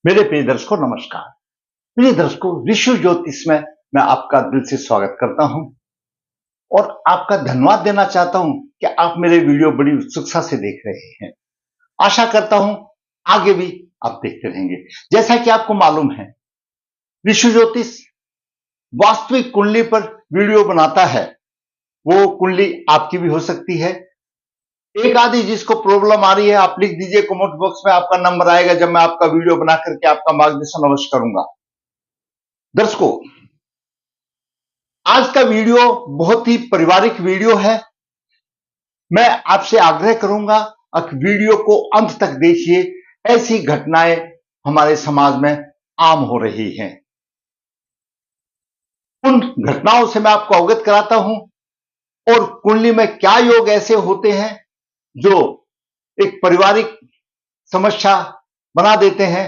मेरे प्रिय दर्शकों नमस्कार। प्रिय दर्शकों, विश्व ज्योतिष में मैं आपका दिल से स्वागत करता हूं और आपका धन्यवाद देना चाहता हूं कि आप मेरे वीडियो बड़ी उत्सुकता से देख रहे हैं। आशा करता हूं आगे भी आप देखते रहेंगे। जैसा कि आपको मालूम है, विश्व ज्योतिष वास्तविक कुंडली पर वीडियो बनाता है। वो कुंडली आपकी भी हो सकती है। एक आदि जिसको प्रॉब्लम आ रही है, आप लिख दीजिए कमेंट बॉक्स में, आपका नंबर आएगा। जब मैं आपका वीडियो बना करके आपका मार्गदर्शन अवश्य करूंगा। दर्शकों, आज का वीडियो बहुत ही पारिवारिक वीडियो है। मैं आपसे आग्रह करूंगा कि वीडियो को अंत तक देखिए। ऐसी घटनाएं हमारे समाज में आम हो रही हैं। उन घटनाओं से मैं आपको अवगत कराता हूं और कुंडली में क्या योग ऐसे होते हैं जो एक पारिवारिक समस्या बना देते हैं।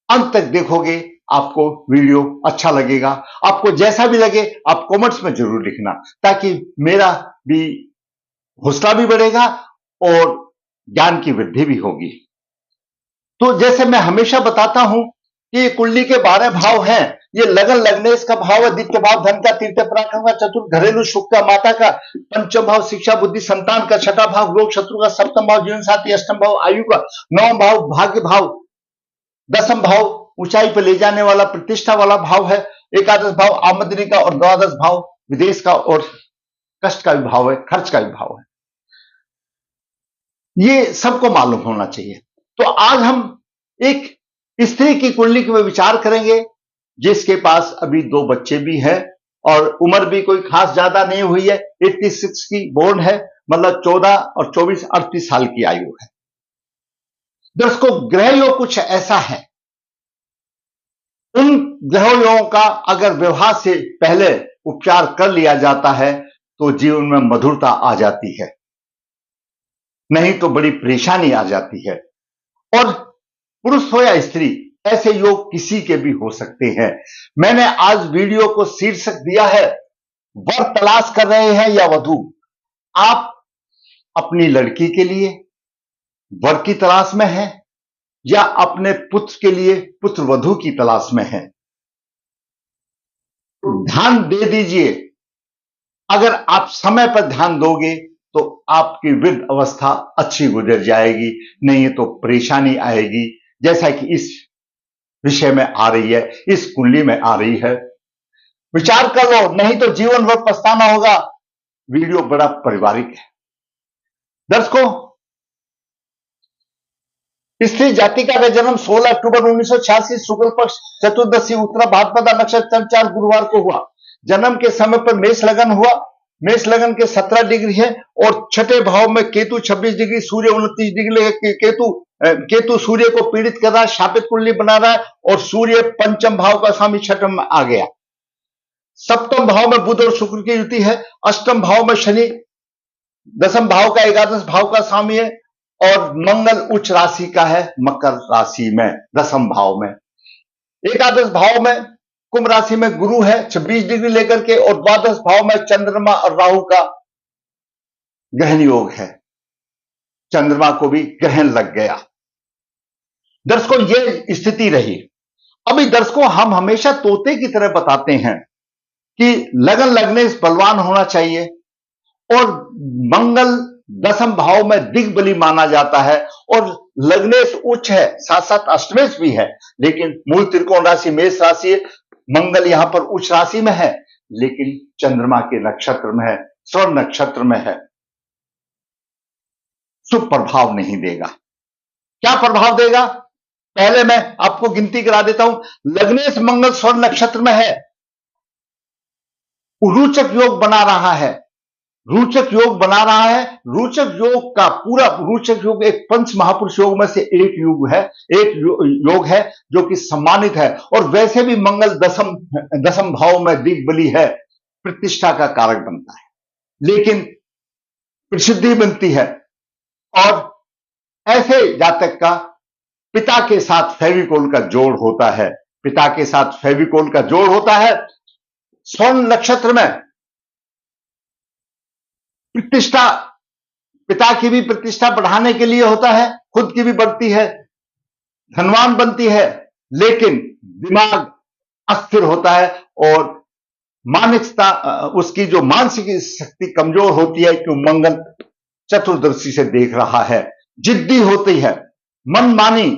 अंत तक देखोगे, आपको वीडियो अच्छा लगेगा। आपको जैसा भी लगे आप कमेंट्स में जरूर लिखना, ताकि मेरा भी हौसला भी बढ़ेगा और ज्ञान की वृद्धि भी होगी। तो जैसे मैं हमेशा बताता हूं कि ये कुंडली के 12 भाव हैं। ये लगन लग्नेश का भाव है, द्वितीय भाव धन का, तृतीय पराक्रम का, चतुर्थ घरेलू सुख का, माता का, पंचम भाव शिक्षा बुद्धि संतान का, छठा भाव रोग शत्रु का, सप्तम भाव जीवन साथी, अष्टम भाव आयु का, नवम भाव भाग्य भाव, दसम भाव ऊंचाई पर ले जाने वाला प्रतिष्ठा वाला भाव है, एकादश भाव आमदनी का और द्वादश भाव विदेश का और कष्ट का भी भाव है, खर्च का भी भाव है। ये सबको मालूम होना चाहिए। तो आज हम एक स्त्री की कुंडली में विचार करेंगे जिसके पास अभी 2 बच्चे भी हैं और उम्र भी कोई खास ज्यादा नहीं हुई है। 86 की बोर्न है, मतलब 14 और 24 38 साल की आयु है। दर्शकों, ग्रह योग कुछ ऐसा है, उन ग्रह योगों का अगर विवाह से पहले उपचार कर लिया जाता है तो जीवन में मधुरता आ जाती है, नहीं तो बड़ी परेशानी आ जाती है। और पुरुष हो या स्त्री, ऐसे योग किसी के भी हो सकते हैं। मैंने आज वीडियो को शीर्षक दिया है, वर तलाश कर रहे हैं या वधू। आप अपनी लड़की के लिए वर की तलाश में हैं या अपने पुत्र के लिए पुत्र वधू की तलाश में हैं, ध्यान दे दीजिए। अगर आप समय पर ध्यान दोगे तो आपकी वृद्ध अवस्था अच्छी गुजर जाएगी, नहीं तो परेशानी आएगी, जैसा कि इस विषय में आ रही है, इस कुंडली में आ रही है। विचार कर लो, नहीं तो जीवन भर पछताना होगा। वीडियो बड़ा पारिवारिक है। दर्शकों, स्त्री जातिका का जन्म 16 अक्टूबर 1986 शुक्ल पक्ष चतुर्दशी उत्तरा भाद्रपदा नक्षत्र 4 गुरुवार को हुआ। जन्म के समय पर मेष लगन हुआ। मेष लगन के 17 डिग्री है और छठे भाव में केतु 26 डिग्री, सूर्य 29 डिग्री। केतु सूर्य को पीड़ित कर रहा है, शापित कुंडली बना रहा है और सूर्य पंचम भाव का स्वामी छठम में आ गया। सप्तम भाव में बुध और शुक्र की युति है। अष्टम भाव में शनि, दसम भाव का एकादश भाव का स्वामी है और मंगल उच्च राशि का है, मकर राशि में, दसम भाव में। एकादश भाव में कुंभ राशि में गुरु है 26 डिग्री लेकर के और द्वादश भाव में चंद्रमा और राहु का ग्रहण योग है। चंद्रमा को भी ग्रहण लग गया। दर्शकों, ये स्थिति रही। अभी दर्शकों, हम हमेशा तोते की तरह बताते हैं कि लगन लगने से बलवान होना चाहिए और मंगल दसम भाव में दिग्बली माना जाता है और लग्नेश उच्च है, साथ साथ अष्टमेश भी है, लेकिन मूल त्रिकोण राशि मेष राशि है। मंगल यहां पर उच्च राशि में है, लेकिन चंद्रमा के नक्षत्र में है, स्वर्ण नक्षत्र में है। शुभ प्रभाव नहीं देगा। क्या प्रभाव देगा, पहले मैं आपको गिनती करा देता हूं। लग्नेश मंगल स्वर्ण नक्षत्र में है, रोचक योग बना रहा है। रोचक योग बना रहा है। रोचक योग का पूरा रोचक योग एक पंच महापुरुष योग में से एक योग है, एक योग है जो कि सम्मानित है। और वैसे भी मंगल दसम भाव में दिग्बली है, प्रतिष्ठा का कारक बनता है, लेकिन प्रसिद्धि बनती है। और ऐसे जातक का पिता के साथ फेविकोल का जोड़ होता है, पिता के साथ फेविकोल का जोड़ होता है। स्वर्ण नक्षत्र में प्रतिष्ठा, पिता की भी प्रतिष्ठा बढ़ाने के लिए होता है, खुद की भी बढ़ती है। धनवान बनती है, लेकिन दिमाग अस्थिर होता है और मानसिकता उसकी जो मानसिक शक्ति कमजोर होती है, क्यों मंगल चतुर्दशी से देख रहा है। जिद्दी होती है, मनमानी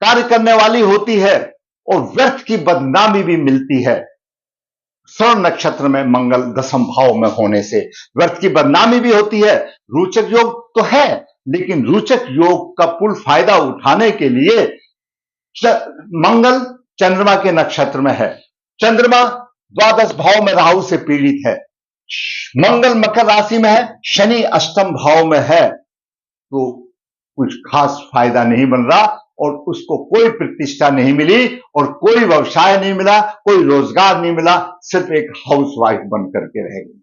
कार्य करने वाली होती है और व्यर्थ की बदनामी भी मिलती है। श्रवण नक्षत्र में मंगल दसम भाव में होने से व्यर्थ की बदनामी भी होती है। रोचक योग तो है, लेकिन रोचक योग का पूर्ण फायदा उठाने के लिए मंगल चंद्रमा के नक्षत्र में है। चंद्रमा द्वादश भाव में राहु से पीड़ित है। मंगल मकर राशि में है, शनि अष्टम भाव में है, तो कुछ खास फायदा नहीं बन रहा और उसको कोई प्रतिष्ठा नहीं मिली और कोई व्यवसाय नहीं मिला, कोई रोजगार नहीं मिला, सिर्फ एक हाउसवाइफ बन करके रह गई।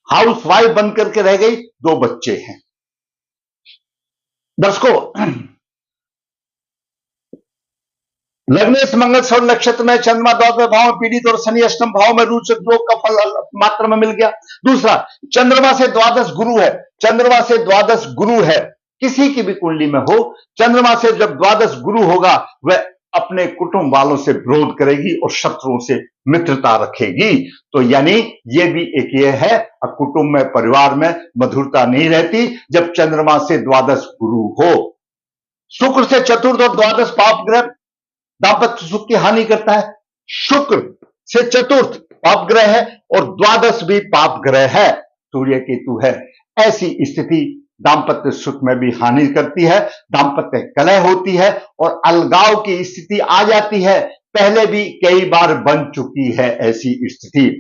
हाउसवाइफ बन करके रह गई, 2 बच्चे हैं। दर्शकों, लग्नेश मंगल श्रवण नक्षत्र में, चंद्रमा द्वादश भाव में पीड़ित और शनि अष्टम भाव में, रोचक योग का फल मात्रा में मिल गया। दूसरा, चंद्रमा से द्वादश गुरु है। चंद्रमा से द्वादश गुरु है, किसी की भी कुंडली में हो, चंद्रमा से जब द्वादश गुरु होगा, वह अपने कुटुंब वालों से विरोध करेगी और शत्रुओं से मित्रता रखेगी। तो यानी ये भी एक ये है, कुटुंब में परिवार में मधुरता नहीं रहती जब चंद्रमा से द्वादश गुरु हो। शुक्र से चतुर्थ और द्वादश पाप ग्रह दाम्पत्य सुख की हानि करता है। शुक्र से चतुर्थ पाप ग्रह है और द्वादश भी पाप ग्रह है, सूर्य केतु है। ऐसी स्थिति दाम्पत्य सुख में भी हानि करती है, दाम्पत्य कलह होती है और अलगाव की स्थिति आ जाती है। पहले भी कई बार बन चुकी है ऐसी स्थिति।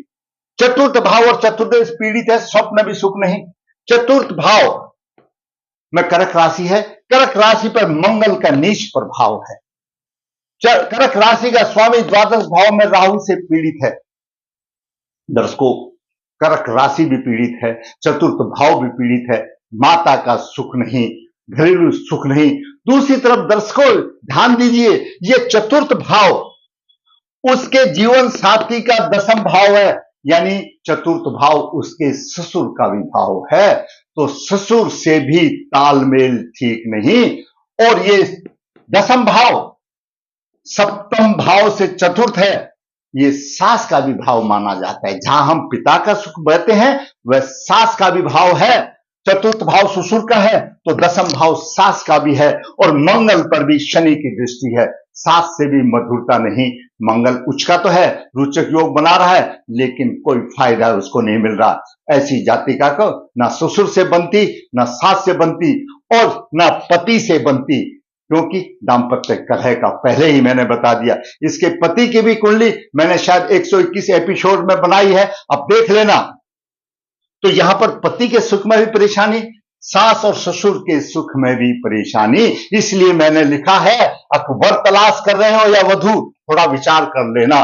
चतुर्थ भाव और चतुर्दश पीड़ित है, स्वप्न भी सुख नहीं। चतुर्थ भाव में कर्क राशि है, कर्क राशि पर मंगल का नीच प्रभाव है। कर्क राशि का स्वामी द्वादश भाव में राहु से पीड़ित है। दर्शकों, कर्क राशि भी पीड़ित है, चतुर्थ भाव भी पीड़ित है, माता का सुख नहीं, घरेलू सुख नहीं। दूसरी तरफ दर्शकों ध्यान दीजिए, ये चतुर्थ भाव उसके जीवन साथी का दसम भाव है, यानी चतुर्थ भाव उसके ससुर का भी भाव है। तो ससुर से भी तालमेल ठीक नहीं। और ये दसम भाव सप्तम भाव से चतुर्थ है, ये सास का भी भाव माना जाता है। जहां हम पिता का सुख बहते हैं वह सास का भी भाव है। चतुर्थ भाव ससुर का है तो दसम भाव सास का भी है और मंगल पर भी शनि की दृष्टि है। सास से भी मधुरता नहीं। मंगल उचका तो है, रोचक योग बना रहा है, लेकिन कोई फायदा उसको नहीं मिल रहा। ऐसी जातिका को ना ससुर से बनती, ना सास से बनती और ना पति से बनती, क्योंकि दाम्पत्य कलह का पहले ही मैंने बता दिया। इसके पति की भी कुंडली मैंने शायद 121 एपिसोड में बनाई है, अब देख लेना। तो यहां पर पति के सुख में भी परेशानी, सास और ससुर के सुख में भी परेशानी। इसलिए मैंने लिखा है, वर तलाश कर रहे हो या वधू, थोड़ा विचार कर लेना।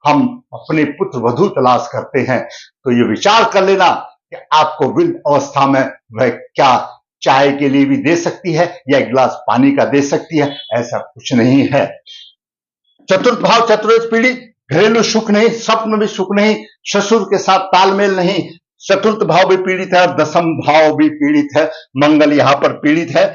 हम अपने पुत्र वधू तलाश करते हैं तो ये विचार कर लेना कि आपको वृद्ध अवस्था में वह क्या चाय के लिए भी दे सकती है या एक गिलास पानी का दे सकती है, ऐसा कुछ नहीं है। चतुर्थ भाव चतुर्थ पीड़ित, घरेलू सुख नहीं, स्वप्न भी सुख नहीं, ससुर के साथ तालमेल नहीं। चतुर्थ भाव भी पीड़ित है और दसम भाव भी पीड़ित है। मंगल यहां पर पीड़ित है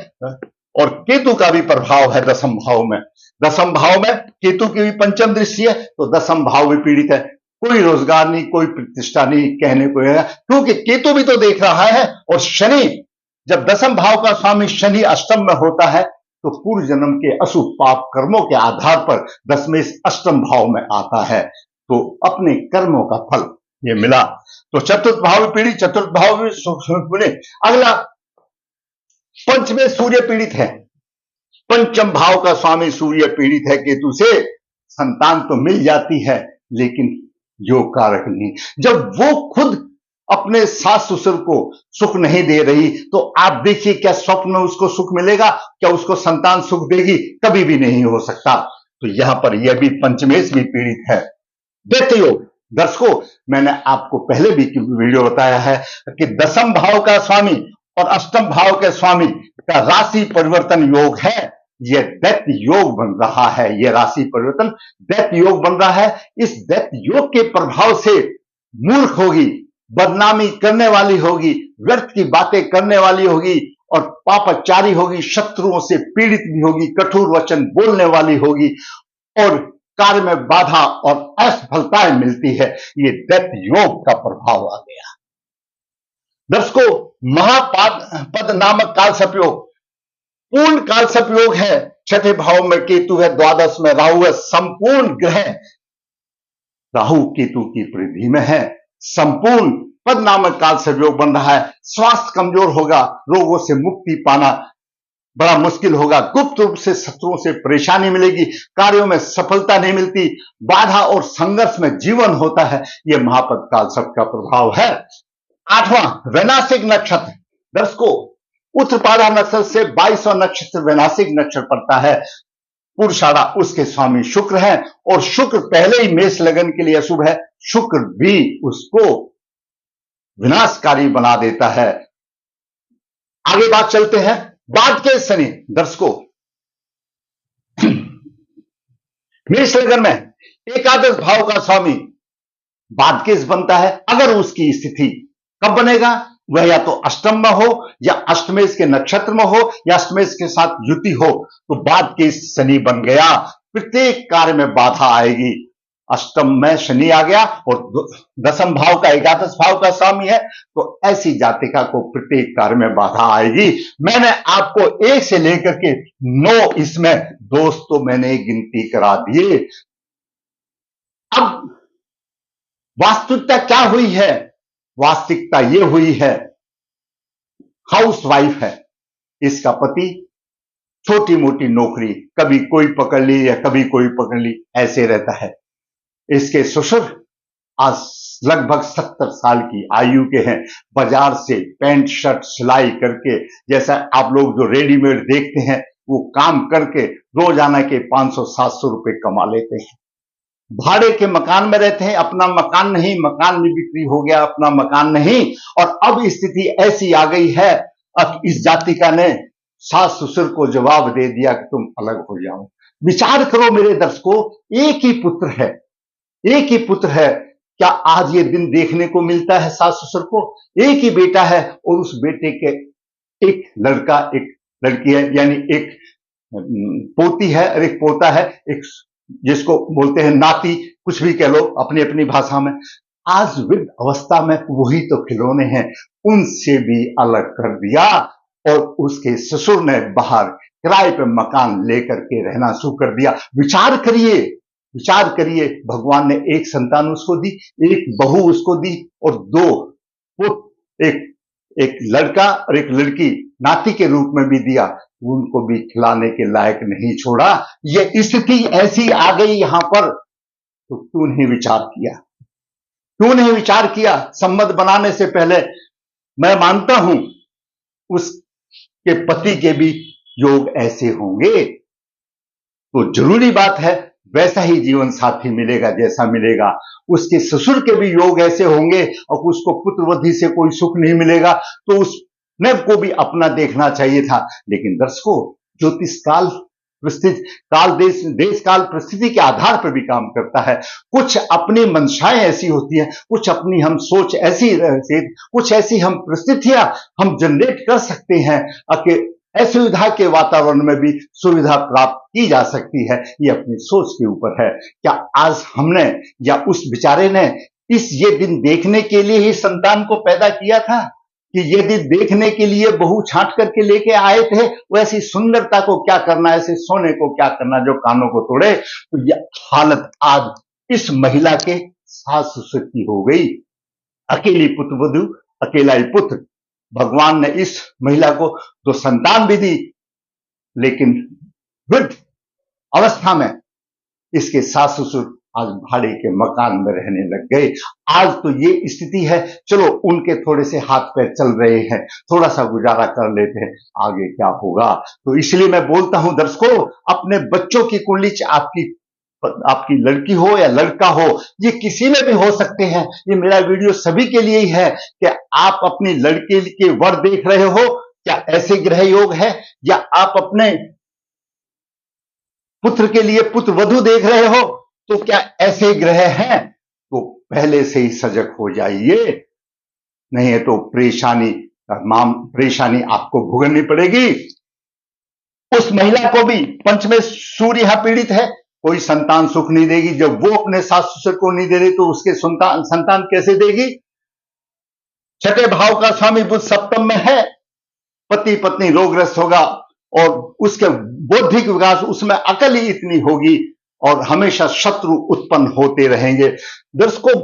और केतु का भी प्रभाव है दसम भाव में। दसम भाव में केतु की भी पंचम दृष्टि है तो दसम भाव भी पीड़ित है। कोई रोजगार नहीं, कोई प्रतिष्ठा नहीं कहने को है, क्योंकि केतु भी तो देख रहा है। और शनि, जब दसम भाव का स्वामी शनि अष्टम में होता है तो पूर्व जन्म के अशुभ पाप कर्मों के आधार पर दशमेश अष्टम भाव में आता है, तो अपने कर्मों का फल ये मिला। तो चतुर्थ भाव पीड़ित, चतुर्थ भाव भी पीड़ित। अगला पंचमें सूर्य पीड़ित है। पंचम भाव का स्वामी सूर्य पीड़ित है केतु से। संतान तो मिल जाती है लेकिन योग कारक नहीं। जब वो खुद अपने सास ससुर को सुख नहीं दे रही तो आप देखिए क्या स्वप्न में उसको सुख मिलेगा? क्या उसको संतान सुख देगी? कभी भी नहीं हो सकता। तो यहां पर यह भी पंचमेश भी पीड़ित है। दैत्य योग, दर्शकों मैंने आपको पहले भी वीडियो बताया है कि दसम भाव का स्वामी और अष्टम भाव के स्वामी का राशि परिवर्तन योग है। यह दैत्य योग बन रहा है, यह राशि परिवर्तन दैत्य योग बन रहा है। इस दैत्य योग के प्रभाव से मूर्ख होगी, बदनामी करने वाली होगी, व्यर्थ की बातें करने वाली होगी और पापाचारी होगी, शत्रुओं से पीड़ित भी होगी, कठोर वचन बोलने वाली होगी और कार्य में बाधा और असफलताएं मिलती है। ये दैत्य योग का प्रभाव आ गया। दर्शकों, महापद नामक काल सपयोग पूर्ण काल सपयोग है। छठे भाव में केतु है, द्वादश में राहु है, संपूर्ण ग्रह राहु केतु की परिधि में है। संपूर्ण पद नामक काल सपयोग बन रहा है। स्वास्थ्य कमजोर होगा, रोगों से मुक्ति पाना बड़ा मुश्किल होगा, गुप्त रूप से शत्रुओं से परेशानी मिलेगी, कार्यों में सफलता नहीं मिलती, बाधा और संघर्ष में जीवन होता है। यह महापद काल सब का प्रभाव है। आठवां वैनाशिक नक्षत्र। दर्शकों, उत्तरपादा नक्षत्र से 22वां नक्षत्र वैनाशिक नक्षत्र पड़ता है। पुरुषाड़ा उसके स्वामी शुक्र है और शुक्र पहले ही मेष लगन के लिए अशुभ है। शुक्र भी उसको विनाशकारी बना देता है। आगे बात चलते हैं बाद के शनि। दर्शकों, मेष लगन में एकादश भाव का स्वामी बाद केस बनता है। अगर उसकी स्थिति कब बनेगा, वह या तो अष्टम में हो या अष्टमेश के नक्षत्र में हो या अष्टमेश के साथ युति हो, तो बाद केस शनि बन गया। प्रत्येक कार्य में बाधा आएगी। अष्टम में शनि आ गया और दसम भाव का एकादश भाव का स्वामी है, तो ऐसी जातिका को प्रत्येक कार्य में बाधा आएगी। मैंने आपको 1 से लेकर के 9 इसमें दोस्त तो मैंने गिनती करा दिए। अब वास्तविकता क्या हुई है? वास्तविकता यह हुई है, हाउसवाइफ है, इसका पति छोटी मोटी नौकरी, कभी कोई पकड़ ली या कभी कोई पकड़ ली, ऐसे रहता है। इसके ससुर आज लगभग 70 साल की आयु के हैं। बाजार से पैंट शर्ट सिलाई करके, जैसा आप लोग जो रेडीमेड देखते हैं, वो काम करके रोजाना के 500-700 रुपए कमा लेते हैं। भाड़े के मकान में रहते हैं, अपना मकान नहीं, मकान भी बिक्री हो गया, अपना मकान नहीं। और अब स्थिति ऐसी आ गई है, अब इस जातिका ने सास ससुर को जवाब दे दिया कि तुम अलग हो जाओ। विचार करो मेरे दर्शकों, एक ही पुत्र है, एक ही पुत्र है। क्या आज ये दिन देखने को मिलता है सास ससुर को? एक ही बेटा है और उस बेटे के एक लड़का एक लड़की है, यानी एक पोती है और एक पोता है, एक जिसको बोलते हैं नाती, कुछ भी कह लो अपनी अपनी भाषा में। आज वृद्ध अवस्था में वही तो खिलौने हैं, उनसे भी अलग कर दिया और उसके ससुर ने बाहर किराए पे मकान लेकर के रहना शुरू कर दिया। विचार करिए, विचार करिए, भगवान ने एक संतान उसको दी, एक बहू उसको दी और 2 पुत्र, एक लड़का और एक लड़की नाती के रूप में भी दिया, उनको भी खिलाने के लायक नहीं छोड़ा। ये स्थिति ऐसी आ गई यहां पर, तो क्यों नहीं विचार किया? क्यों नहीं विचार किया? संबंध बनाने से पहले मैं मानता हूं उसके पति के भी योग ऐसे होंगे, तो जरूरी बात है वैसा ही जीवन साथी मिलेगा जैसा मिलेगा। उसके ससुर के भी योग ऐसे होंगे और उसको पुत्रवधि से कोई सुख नहीं मिलेगा, तो उसने को भी अपना देखना चाहिए था। लेकिन दर्शकों, ज्योतिष काल परिस्थिति काल देश काल परिस्थिति के आधार पर भी काम करता है। कुछ अपनी मंशाएं ऐसी होती हैं, कुछ अपनी हम सोच ऐसी, कुछ ऐसी हम परिस्थितियां हम जनरेट कर सकते हैं कि असुविधा के वातावरण में भी सुविधा प्राप्त की जा सकती है। ये अपनी सोच के ऊपर है। क्या आज हमने या उस बेचारे ने ये दिन देखने के लिए ही संतान को पैदा किया था कि ये दिन देखने के लिए बहू छांट करके लेके आए थे? वैसी सुंदरता को क्या करना, ऐसे सोने को क्या करना जो कानों को तोड़े? तो यह हालत आज इस महिला के सास ससुर की हो गई। अकेली पुत्रवधू, अकेला ही पुत्र। भगवान ने इस महिला को 2 संतान भी दी, लेकिन वृद्ध अवस्था में इसके सास ससुर आज भाड़े के मकान में रहने लग गए। आज तो ये स्थिति है। चलो, उनके थोड़े से हाथ पैर चल रहे हैं, थोड़ा सा गुजारा कर लेते हैं, आगे क्या होगा? तो इसलिए मैं बोलता हूं दर्शकों, अपने बच्चों की कुंडली आपकी लड़की हो या लड़का हो, ये किसी में भी हो सकते हैं। ये मेरा वीडियो सभी के लिए ही है कि आप अपनी लड़के के वर देख रहे हो, क्या ऐसे ग्रह योग है, या आप अपने पुत्र के लिए पुत्र वधू देख रहे हो, तो क्या ऐसे ग्रह हैं? तो पहले से ही सजग हो जाइए, नहीं है तो परेशानी तमाम परेशानी आपको भुगतनी पड़ेगी। उस महिला को भी पंचमें सूर्य यहां पीड़ित है, कोई संतान सुख नहीं देगी। जब वो अपने सास ससुर को नहीं दे रही तो उसके संतान कैसे देगी। छठे भाव का स्वामी बुध सप्तम में है, पति पत्नी रोगग्रस्त होगा और उसके बौद्धिक विकास, उसमें अकल ही इतनी होगी और हमेशा शत्रु उत्पन्न होते रहेंगे। दर्शकों,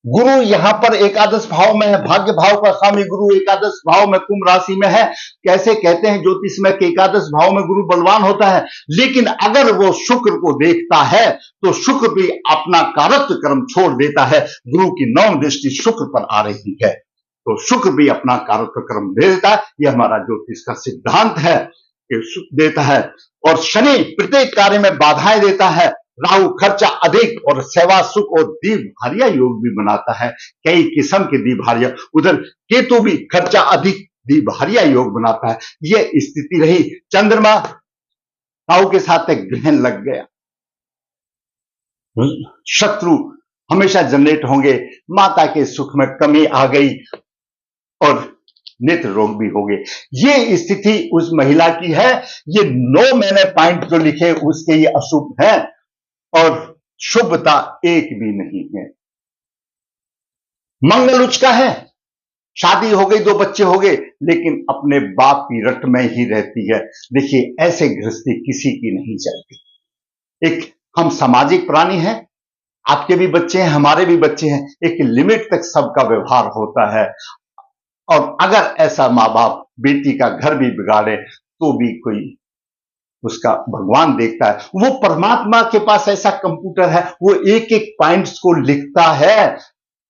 गुरु यहां पर एकादश भाव में है, भाग्य भाव का स्वामी गुरु एकादश भाव में कुंभ राशि में है। कैसे कहते हैं ज्योतिष में कि एकादश भाव में गुरु बलवान होता है, लेकिन अगर वो शुक्र को देखता है तो शुक्र भी अपना कारत्व कर्म छोड़ देता है। गुरु की 9 दृष्टि शुक्र पर आ रही है तो शुक्र भी अपना कारत्व कर्म दे देता है। यह हमारा ज्योतिष का सिद्धांत है कि देता है। और शनि प्रत्येक कार्य में बाधाएं देता है। राहु खर्चा अधिक और सेवा सुख और दीर्घार्य योग भी बनाता है, कई किस्म के दीर्घार्य। उधर केतु भी खर्चा अधिक दीर्घार्य योग बनाता है। यह स्थिति रही। चंद्रमा राहु के साथ एक ग्रहण लग गया, शत्रु हमेशा जनरेट होंगे, माता के सुख में कमी आ गई और नेत्र रोग भी हो गए। ये स्थिति उस महिला की है। ये 9 मैंने पॉइंट जो लिखे उसके ये अशुभ है और शुभता एक भी नहीं है। मंगल उच्च का है, शादी हो गई, 2 बच्चे हो गए, लेकिन अपने बाप की रट में ही रहती है। देखिए, ऐसे गृहस्थी किसी की नहीं चलती। एक हम सामाजिक प्राणी हैं, आपके भी बच्चे हैं, हमारे भी बच्चे हैं, एक लिमिट तक सबका व्यवहार होता है। और अगर ऐसा माँ बाप बेटी का घर भी बिगाड़े तो भी कोई उसका भगवान देखता है। वो परमात्मा के पास ऐसा कंप्यूटर है, वो एक एक पॉइंट्स को लिखता है।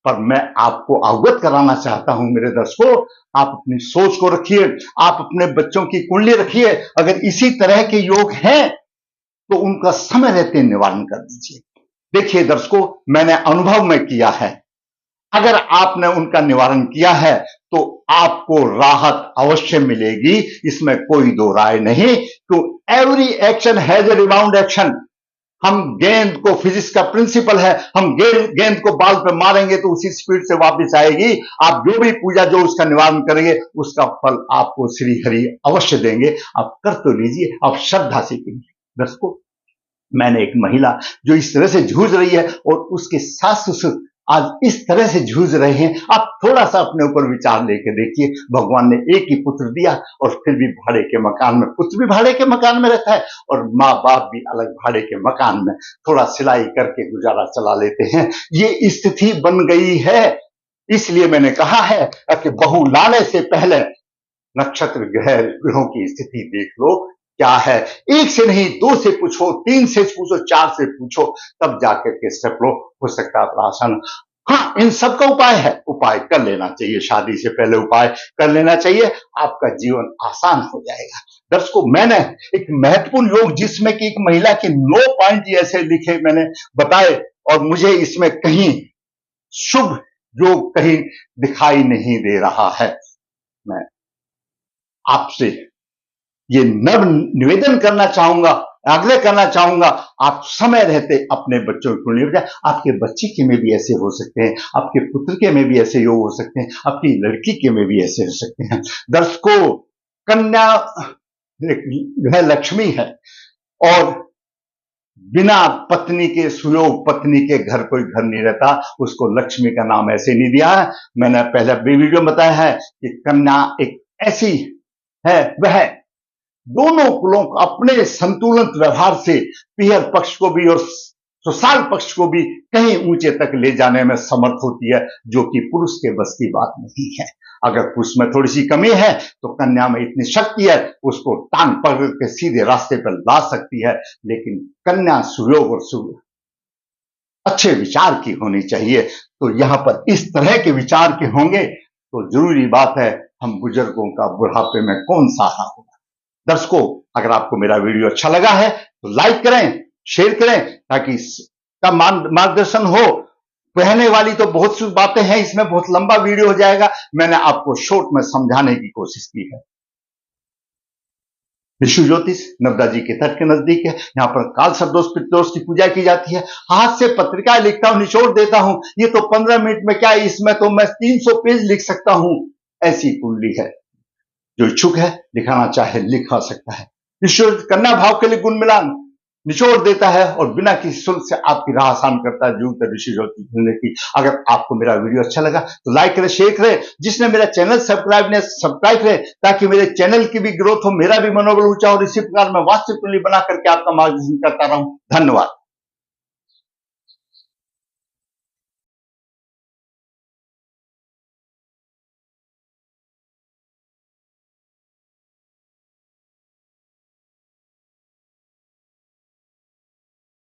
पर मैं आपको अवगत कराना चाहता हूं मेरे दर्शकों, आप अपनी सोच को रखिए, आप अपने बच्चों की कुंडली रखिए। अगर इसी तरह के योग हैं तो उनका समय रहते निवारण कर दीजिए। देखिए दर्शकों, मैंने अनुभव में किया है, अगर आपने उनका निवारण किया है तो आपको राहत अवश्य मिलेगी, इसमें कोई दो राय नहीं। तो every action has a rebound action. हम गेंद को, फिजिक्स का प्रिंसिपल है, हम गेंद को बॉल पे मारेंगे तो उसी स्पीड से वापस आएगी। आप जो भी पूजा, जो उसका निवारण करेंगे, उसका फल आपको श्री हरि अवश्य देंगे। आप कर तो लीजिए, आप श्रद्धा से कीजिए। दर्शकों, मैंने एक महिला जो इस तरह से जूझ रही है और उसके सास ससुर आज इस तरह से जूझ रहे हैं, आप थोड़ा सा अपने ऊपर विचार लेके देखिए। भगवान ने एक ही पुत्र दिया और फिर भी भाड़े के मकान में, पुत्र भी भाड़े के मकान में रहता है और माँ बाप भी अलग भाड़े के मकान में थोड़ा सिलाई करके गुजारा चला लेते हैं। ये स्थिति बन गई है। इसलिए मैंने कहा है कि बहू लाने से पहले नक्षत्र ग्रहों की स्थिति देख लो क्या है। 1 से नहीं, 2 से पूछो, 3 से पूछो, 4 से पूछो, तब जाकर के स्टेप लो। हो सकता है आसान। हाँ, इन सब का उपाय है, उपाय कर लेना चाहिए। शादी से पहले उपाय कर लेना चाहिए, आपका जीवन आसान हो जाएगा। दर्शकों, मैंने एक महत्वपूर्ण योग जिसमें कि एक महिला के 9 पॉइंट ऐसे लिखे, मैंने बताए, और मुझे इसमें कहीं शुभ योग कहीं दिखाई नहीं दे रहा है। मैं आपसे ये नव निवेदन करना चाहूंगा, आग्रह करना चाहूंगा, आप समय रहते अपने बच्चों को ले जाए। आपके बच्चे के में भी ऐसे हो सकते हैं, आपके पुत्र के में भी ऐसे योग हो सकते हैं, आपकी लड़की के में भी ऐसे हो सकते हैं। दर्शकों, कन्या वह लक्ष्मी है और बिना पत्नी के सुयोग, पत्नी के घर कोई घर नहीं रहता, उसको लक्ष्मी का नाम ऐसे नहीं दिया है। मैंने पहले वीडियो में बताया है कि कन्या एक ऐसी है, वह दोनों कुलों को अपने संतुलित व्यवहार से पीहर पक्ष को भी और ससुराल पक्ष को भी कहीं ऊंचे तक ले जाने में समर्थ होती है, जो कि पुरुष के बस की बात नहीं है। अगर पुरुष में थोड़ी सी कमी है तो कन्या में इतनी शक्ति है, उसको टांग पकड़ के सीधे रास्ते पर ला सकती है। लेकिन कन्या सुयोग और अच्छे विचार की होनी चाहिए। तो यहां पर इस तरह के विचार के होंगे तो जरूरी बात है, हम बुजुर्गों का बुढ़ापे में कौन सहारा होगा। दर्शकों, अगर आपको मेरा वीडियो अच्छा लगा है तो लाइक करें, शेयर करें, ताकि इसका मार्गदर्शन हो। कहने वाली तो बहुत सी बातें हैं, इसमें बहुत लंबा वीडियो हो जाएगा। मैंने आपको शॉर्ट में समझाने की कोशिश की है। विश्व ज्योतिष नर्मदा जी के तट के नजदीक है। यहाँ पर काल सर्दोष पितृदोष की पूजा की जाती है। हाथ से पत्रिकाएं लिखता हूं, निचोड़ देता हूं। ये तो 15 मिनट में क्या, इसमें तो मैं 300 पेज लिख सकता हूं। ऐसी कुंडली है। जो इच्छुक है, लिखाना चाहे लिखा सकता है। ईश्वर कन्या भाव के लिए गुण मिलान निचोड़ देता है और बिना किसी शुल्क से आपकी राह आसान करता है जरूर ऋषि ज्योतिष मिलने की। अगर आपको मेरा वीडियो अच्छा लगा तो लाइक करें, शेयर करें। जिसने मेरा चैनल सब्सक्राइब करें ताकि मेरे चैनल की भी ग्रोथ हो, मेरा भी मनोबल ऊंचा हो और इसी प्रकार मैं वास्तविक कुंडली बना करके आपका मार्गदर्शन करता रहूं। धन्यवाद।